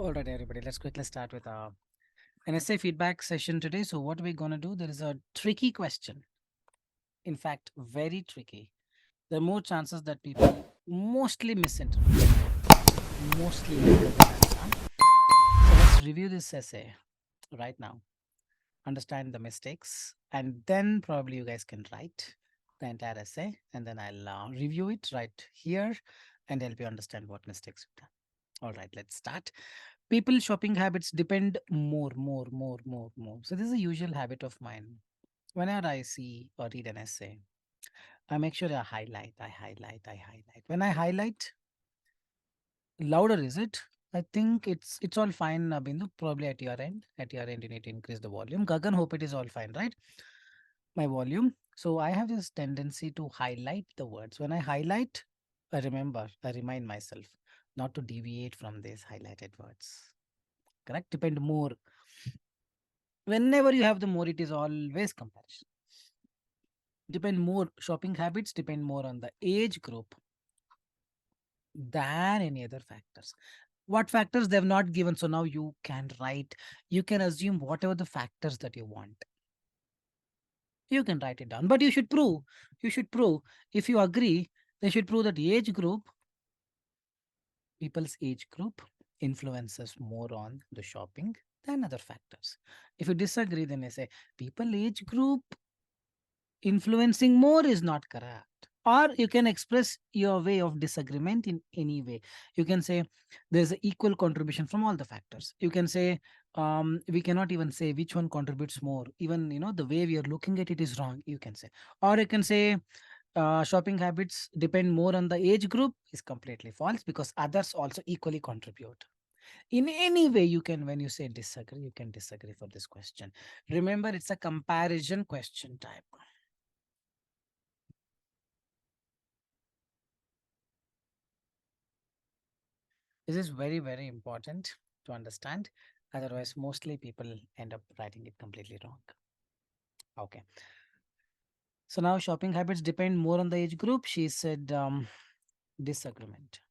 All right, everybody, let's quickly start with an essay feedback session today. So, what we're going to do, there is a tricky question. In fact, very tricky. There are more chances that people mostly misinterpret, mostly interpret as wrong. So, let's review this essay right now, understand the mistakes, and then probably you guys can write the entire essay, and then I'll review it right here and help you understand what mistakes you've done. All right, let's start. People shopping habits depend more. So this is a usual habit of mine. Whenever I see or read an essay, I make sure I highlight. When I highlight, louder is it? I think it's all fine, Bindu. Probably at your end. At your end, you need to increase the volume. Gagan, hope it is all fine, right? My volume. So I have this tendency to highlight the words. When I highlight, I remind myself not to deviate from these highlighted words. Correct? Depend more. Whenever you have the more, it is always comparison. Depend more, shopping habits depend more on the age group than any other factors. What factors they have not given? So now you can write, you can assume whatever the factors that you want. You can write it down, but you should prove, if you agree, they should prove that age group, people's age group influences more on the shopping than other factors. If you disagree, then I say people age group influencing more is not correct. Or you can express your way of disagreement in any way. You can say there's an equal contribution from all the factors. You can say we cannot even say which one contributes more. Even the way we are looking at it is wrong. You can say, or you can say shopping habits depend more on the age group is completely false because others also equally contribute. In any way you can, when you say disagree, you can disagree for this question. Remember, it's a comparison question type. This is very important to understand. Otherwise, mostly people end up writing it completely wrong. Okay. So now shopping habits depend more on the age group. She said disagreement.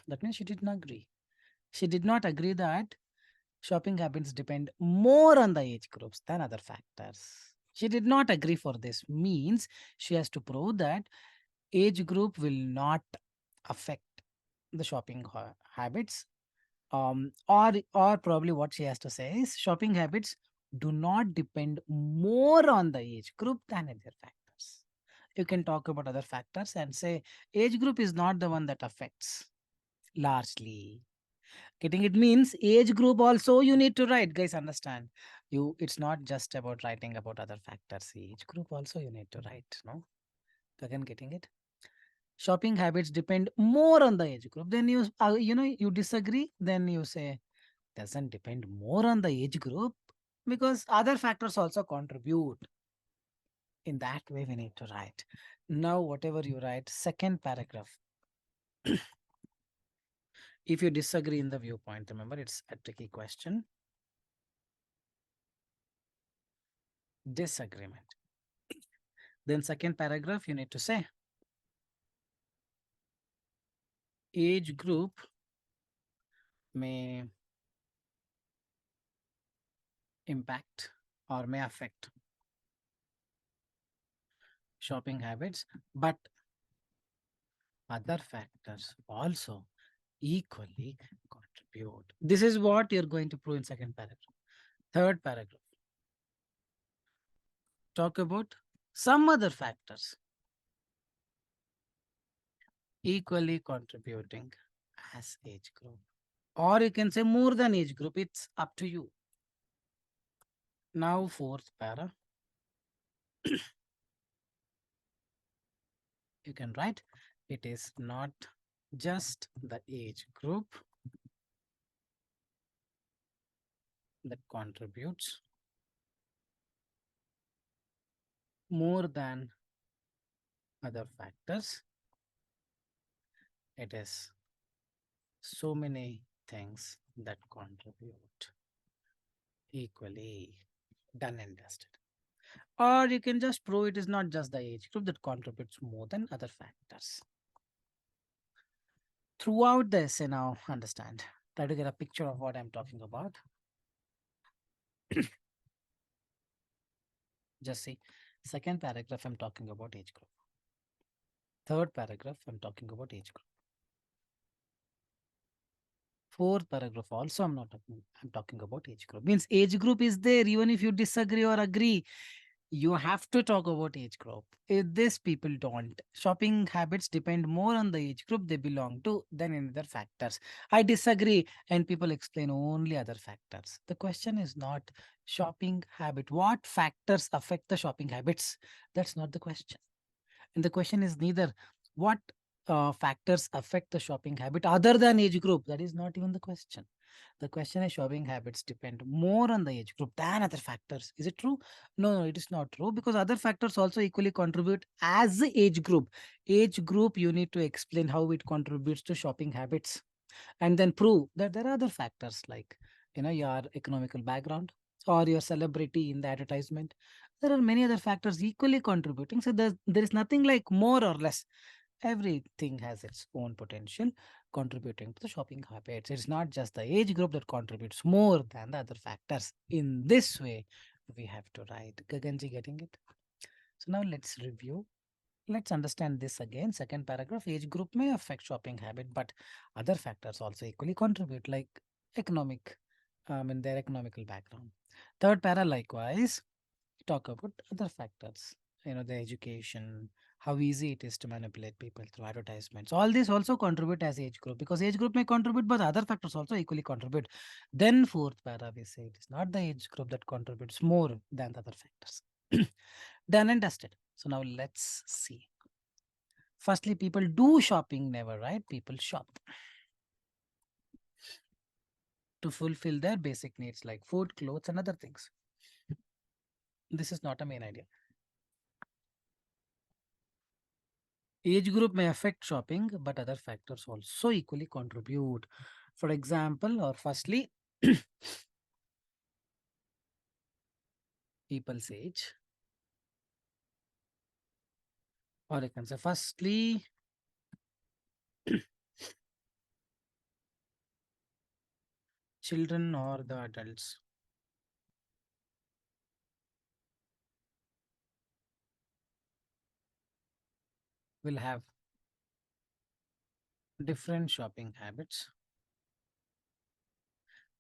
That means she didn't agree. She did not agree that shopping habits depend more on the age groups than other factors. She did not agree for this. Means she has to prove that age group will not affect the shopping habits, or probably what she has to say is shopping habits do not depend more on the age group than other factors. You can talk about other factors and say age group is not the one that affects largely. Getting it means age group also you need to write, guys, understand. It's not just about writing about other factors. Age group also you need to write, no? Again, getting it? Shopping habits depend more on the age group. Then you disagree, then you say doesn't depend more on the age group because other factors also contribute. In that way we need to write. Now whatever you write, second paragraph, if you disagree in the viewpoint, remember it's a tricky question. Disagreement. Then second paragraph you need to say age group may impact or may affect shopping habits, but other factors also equally contribute. This is what you're going to prove in second paragraph. Third paragraph, talk about some other factors equally contributing as age group. Or you can say more than age group, it's up to you. Now, fourth para, you can write it is not just the age group that contributes more than other factors, it is so many things that contribute equally. Done and dusted. Or you can just prove it is not just the age group that contributes more than other factors. Throughout the essay, now understand, Try to get a picture of what I'm talking about. Just see. Second paragraph, I'm talking about age group. Third paragraph, I'm talking about age group. Fourth paragraph also, I'm talking about age group. Means age group is there even if you disagree or agree. You have to talk about age group. If this people don't. Shopping habits depend more on the age group they belong to than in other factors. I disagree, and people explain only other factors. The question is not shopping habit. What factors affect the shopping habits? That's not the question. And the question is neither what factors affect the shopping habit other than age group. That is not even the question. The question is shopping habits depend more on the age group than other factors. Is it true? No, it is not true because other factors also equally contribute as the age group. Age group, you need to explain how it contributes to shopping habits and then prove that there are other factors like your economical background or your celebrity in the advertisement. There are many other factors equally contributing, so there is nothing like more or less. Everything has its own potential contributing to the shopping habits. It's not just the age group that contributes more than the other factors. In this way we have to write. Gaganji, getting it? So now let's review. Let's understand this again. Second paragraph, age group may affect shopping habit, but other factors also equally contribute, like economic, in their economical background. Third para, likewise, talk about other factors, the education, how easy it is to manipulate people through advertisements. All this also contribute as age group because age group may contribute, but other factors also equally contribute. Then fourth para, we say it is not the age group that contributes more than the other factors. Done and dusted. So now let's see. Firstly, people do shopping never, right? People shop to fulfill their basic needs like food, clothes, and other things. This is not a main idea. Age group may affect shopping, but other factors also equally contribute. For example, or firstly, people's age, or I can say, firstly, children or the adults will have different shopping habits,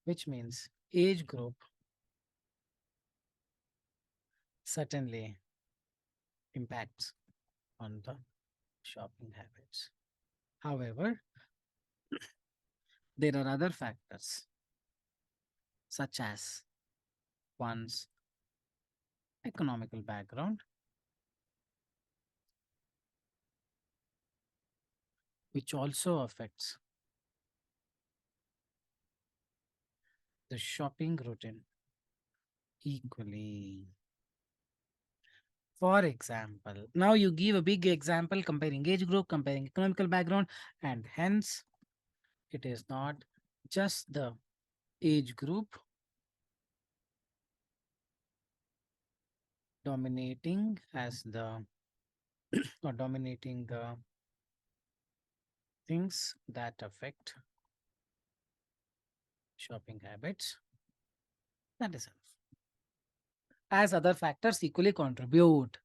which means age group certainly impacts on the shopping habits. However, there are other factors such as one's economical background, which also affects the shopping routine equally. For example, now you give a big example comparing age group, comparing economical background, and hence it is not just the age group dominating as the or dominating the things that affect shopping habits. That is enough. As other factors equally contribute.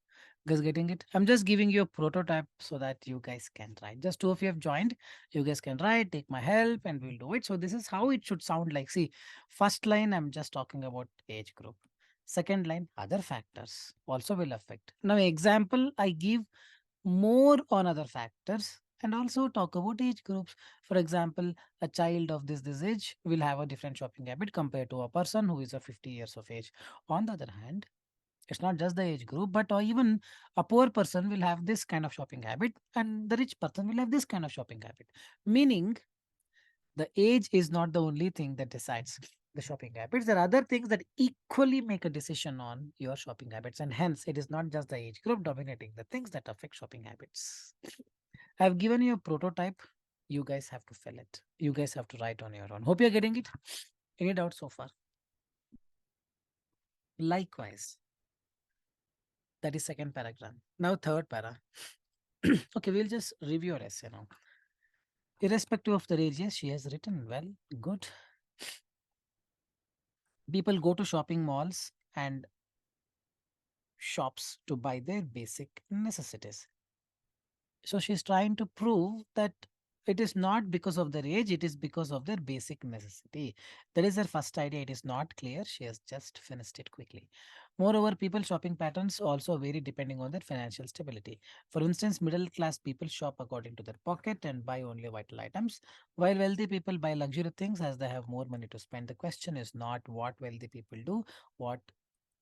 Guys, getting it? I'm just giving you a prototype so that you guys can write. Just two of you have joined. You guys can write, take my help, and we'll do it. So this is how it should sound like. See, first line, I'm just talking about age group. Second line, other factors also will affect. Now, example, I give more on other factors and also talk about age groups. For example, a child of this age will have a different shopping habit compared to a person who is of 50 years of age. On the other hand, it's not just the age group, but even a poor person will have this kind of shopping habit, and the rich person will have this kind of shopping habit. Meaning, the age is not the only thing that decides the shopping habits. There are other things that equally make a decision on your shopping habits, and hence, it is not just the age group dominating the things that affect shopping habits. I've given you a prototype. You guys have to fill it. You guys have to write on your own. Hope you're getting it. Any doubts so far? Likewise, that is second paragraph. Now third para. Okay, we'll just review our essay now. Irrespective of the age, yes, she has written well, good. People go to shopping malls and shops to buy their basic necessities. So she's trying to prove that it is not because of their age, it is because of their basic necessity. That is her first idea. It is not clear. She has just finished it quickly. Moreover, people shopping patterns also vary depending on their financial stability. For instance, middle class people shop according to their pocket and buy only vital items, while wealthy people buy luxury things as they have more money to spend. The question is not what wealthy people do, what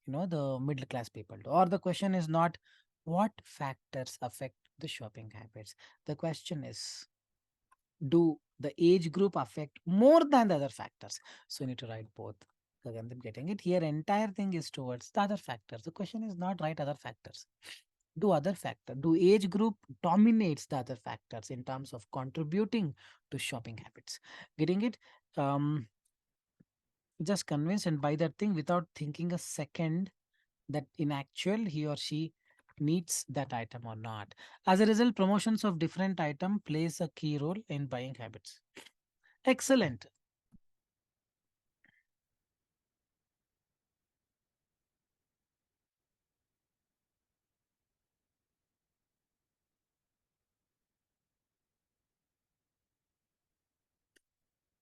the middle class people do, or the question is not what factors affect the shopping habits. The question is, do the age group affect more than the other factors? So you need to write both. Again, I'm getting it here. Entire thing is towards the other factors. The question is not write other factors. Do age group dominates the other factors in terms of contributing to shopping habits? Getting it? Um, just convince and buy that thing without thinking a second that in actual he or she needs that item or not. As a result, promotions of different item plays a key role in buying habits. Excellent.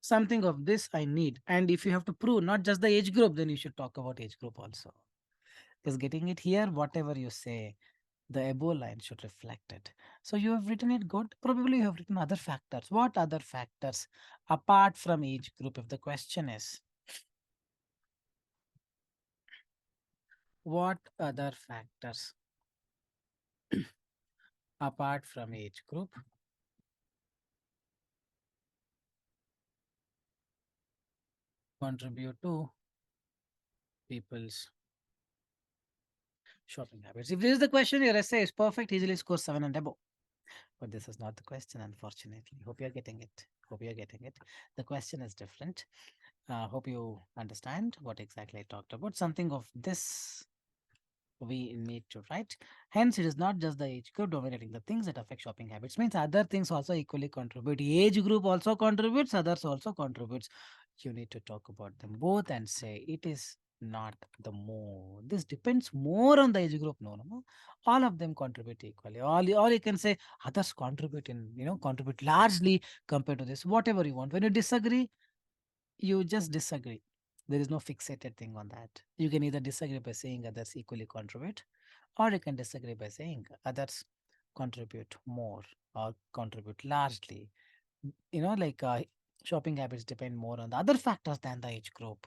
Something of this I need. And if you have to prove not just the age group, then you should talk about age group also. Because getting it here, whatever you say, the above line should reflect it. So you have written it good. Probably you have written other factors. What other factors apart from age group? If the question is, what other factors apart from age group contribute to people's shopping habits? If this is the question, your essay is perfect, easily score 7 and above. But this is not the question, unfortunately. Hope you're getting it. Hope you're getting it. The question is different. Hope you understand what exactly I talked about. Something of this we need to write. Hence, it is not just the age group dominating the things that affect shopping habits. Means other things also equally contribute. Age group also contributes, others also contributes. You need to talk about them both and say it is not the more. This depends more on the age group. No, no, no. All of them contribute equally. All you can say others contribute contribute largely compared to this. Whatever you want. When you disagree, you just disagree. There is no fixated thing on that. You can either disagree by saying others equally contribute, or you can disagree by saying others contribute more or contribute largely. Like shopping habits depend more on the other factors than the age group.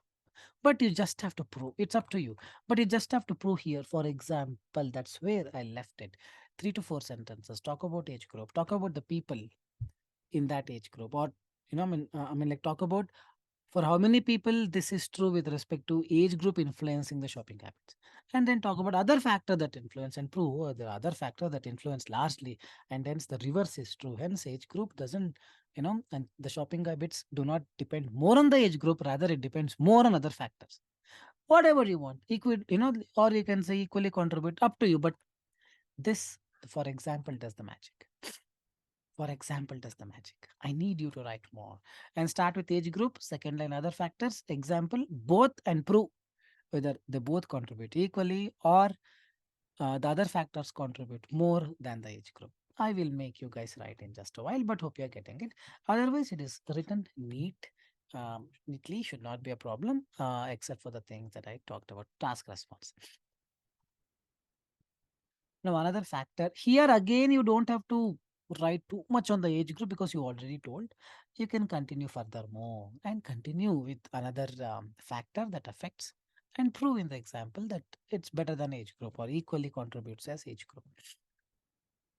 But you just have to prove, it's up to you. But you just have to prove here. For example, that's where I left it. 3 to 4 sentences. Talk about age group. Talk about the people in that age group, or like talk about for how many people this is true with respect to age group influencing the shopping habits, and then talk about other factor that influence and prove the other factor that influence largely, and hence the reverse is true. Hence age group doesn't, and the shopping habits do not depend more on the age group, rather it depends more on other factors. Whatever you want, or you can say equally contribute, up to you. But this, for example, does the magic. For example, does the magic. I need you to write more and start with age group, second line other factors, example, both, and prove whether they both contribute equally, or the other factors contribute more than the age group. I will make you guys write in just a while, but hope you are getting it. Otherwise, it is written neatly, should not be a problem, except for the things that I talked about, task response. Now, another factor here again, you don't have to write too much on the age group because you already told. You can continue furthermore and continue with another factor that affects and prove in the example that it's better than age group or equally contributes as age group.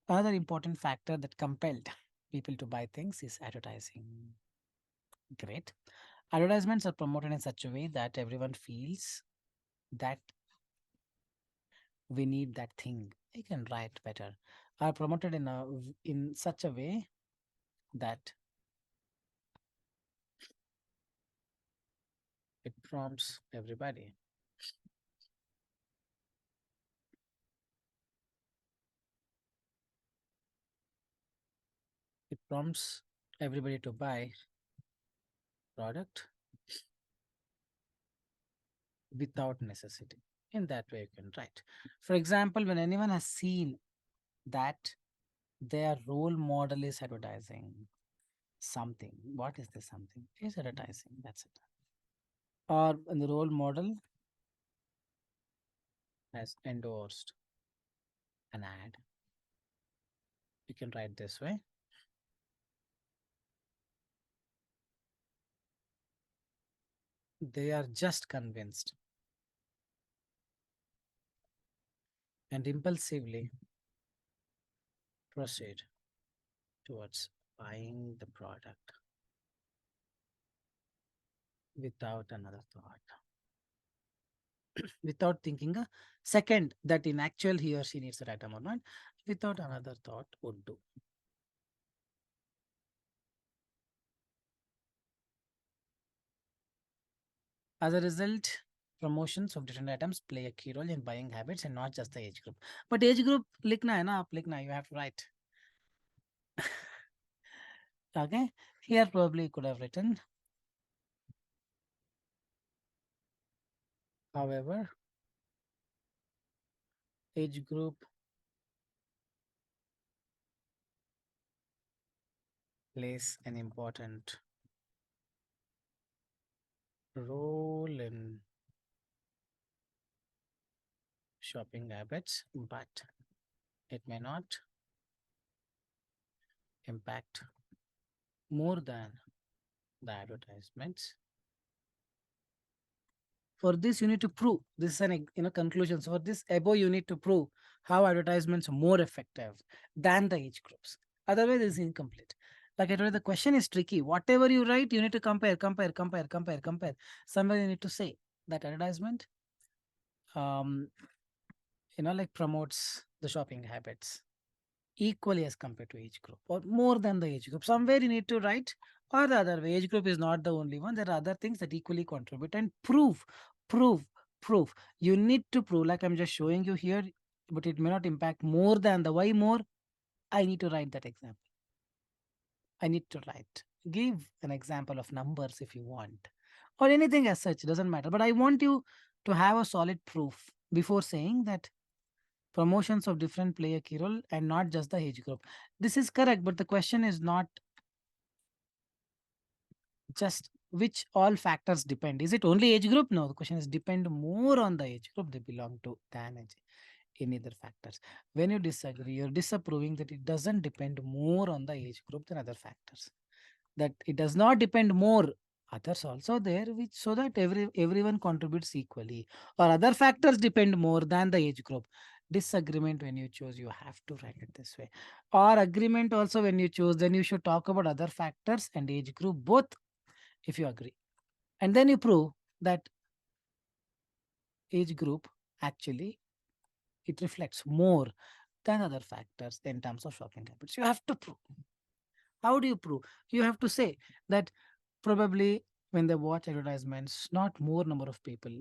Another important factor that compelled people to buy things is advertising. Great. Advertisements are promoted in such a way that everyone feels that we need that thing. I can write better. Are promoted in such a way that it prompts everybody. It prompts everybody to buy product without necessity. In that way, you can write. For example, when anyone has seen that their role model is advertising something, what is this something? Is advertising. That's it. Or when the role model has endorsed an ad, you can write this way. They are just convinced and impulsively proceed towards buying the product without another thought, without thinking a second that in actual he or she needs the right amount, without another thought would do. As a result, promotions of different items play a key role in buying habits and not just the age group. But age group, लिखना है ना आप लिखना, you have to write. Okay, here probably could have written. However, age group plays an important role in shopping habits, but it may not impact more than the advertisements. For this, you need to prove. This is an conclusion. So for this above, you need to prove how advertisements are more effective than the age groups. Otherwise, it's incomplete. Like I told you, the question is tricky. Whatever you write, you need to compare. Somewhere you need to say that advertisement, um, like promotes the shopping habits equally as compared to age group or more than the age group. Somewhere you need to write, or the other way, age group is not the only one. There are other things that equally contribute and prove, prove. You need to prove, like I'm just showing you here, but it may not impact more than the why more. I need to write that example. I need to write. Give an example of numbers if you want, or anything as such, doesn't matter. But I want you to have a solid proof before saying that promotions of different play a key role and not just the age group. This is correct, but the question is not just which all factors depend. Is it only age group? No, the question is depend more on the age group they belong to than any other factors. When you disagree, you're disapproving that it doesn't depend more on the age group than other factors. That it does not depend more. Others also there, which so that everyone contributes equally, or other factors depend more than the age group. Disagreement when you choose, you have to write it this way. Or agreement also when you choose, then you should talk about other factors and age group both if you agree. And then you prove that age group actually it reflects more than other factors in terms of shopping habits. You have to prove. How do you prove? You have to say that probably when they watch advertisements, not more number of people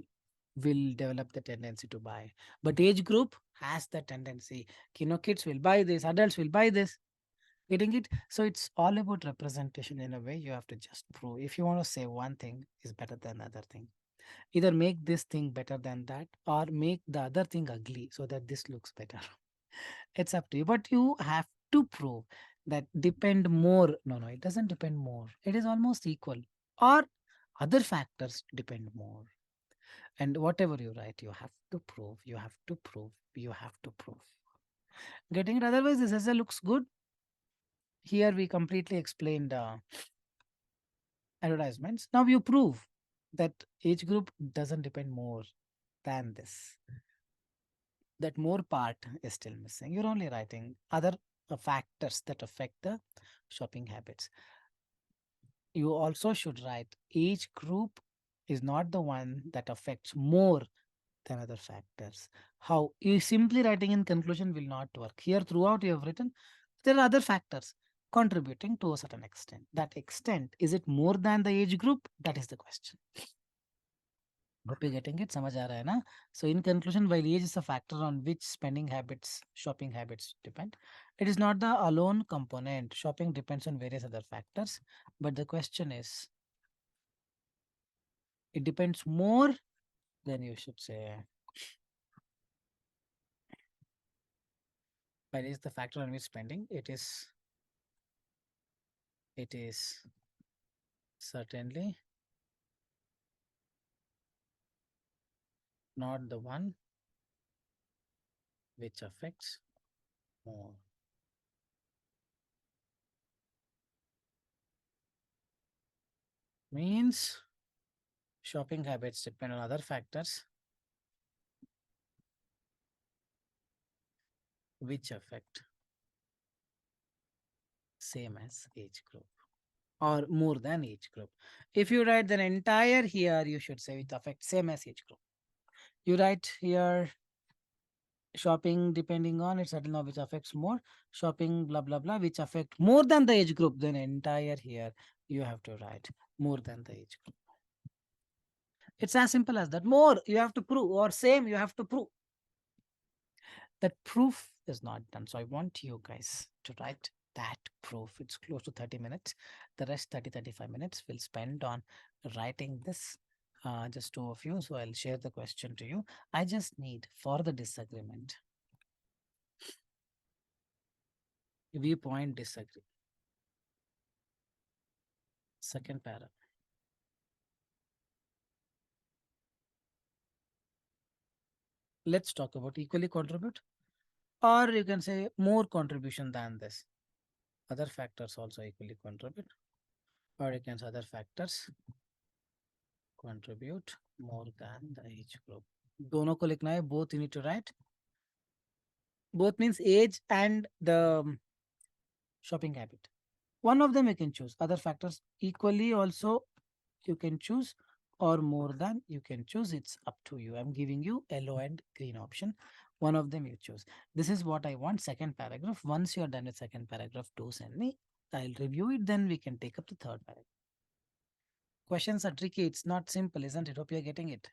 will develop the tendency to buy. But age group has the tendency. Kids will buy this, adults will buy this. Getting it? So it's all about representation in a way. You have to just prove. If you want to say one thing is better than the other thing, either make this thing better than that or make the other thing ugly so that this looks better. It's up to you. But you have to prove that depend more. No, it doesn't depend more. It is almost equal. Or other factors depend more. And whatever you write, you have to prove, you have to prove, you have to prove. Getting it? Otherwise, this essay looks good. Here we completely explained advertisements. Now you prove that age group doesn't depend more than this. That more part is still missing. You're only writing other factors that affect the shopping habits. You also should write each group is not the one that affects more than other factors. How you simply writing in conclusion will not work. Here throughout you have written there are other factors contributing to a certain extent. That extent, is it more than the age group? That is the question. Hope you're getting it. समझ आ रहा है ना? So in conclusion, while age is a factor on which spending habits, shopping habits depend, it is not the alone component. Shopping depends on various other factors, but the question is, it depends more than you should say. While age is the factor on which spending, it is certainly not the one which affects more. Means shopping habits depend on other factors which affect same as age group or more than age group. If you write the entire here, you should say it affects same as age group. You write here shopping depending on it certain which affects more, shopping blah blah blah which affect more than the age group, then entire here you have to write more than the age group. It's as simple as that. More you have to prove or same you have to prove. That proof is not done. So I want you guys to write that proof. It's close to 30 minutes. The rest 30-35 minutes will spend on writing this. Just two of you. So I'll share the question to you. I just need for the disagreement. Viewpoint disagree. Second para. Let's talk about equally contribute, or you can say more contribution than this. Other factors also equally contribute, or you can say other factors contribute more than the age group. दोनों को लिखना है. Both you need to write. Both means age and the shopping habit. One of them you can choose. Other factors equally also you can choose, or more than you can choose. It's up to you. I'm giving you yellow and green option. One of them you choose. This is what I want. Second paragraph. Once you're done with second paragraph, do send me. I'll review it. Then we can take up the third paragraph. Questions are tricky. It's not simple, isn't it? Hope you're getting it.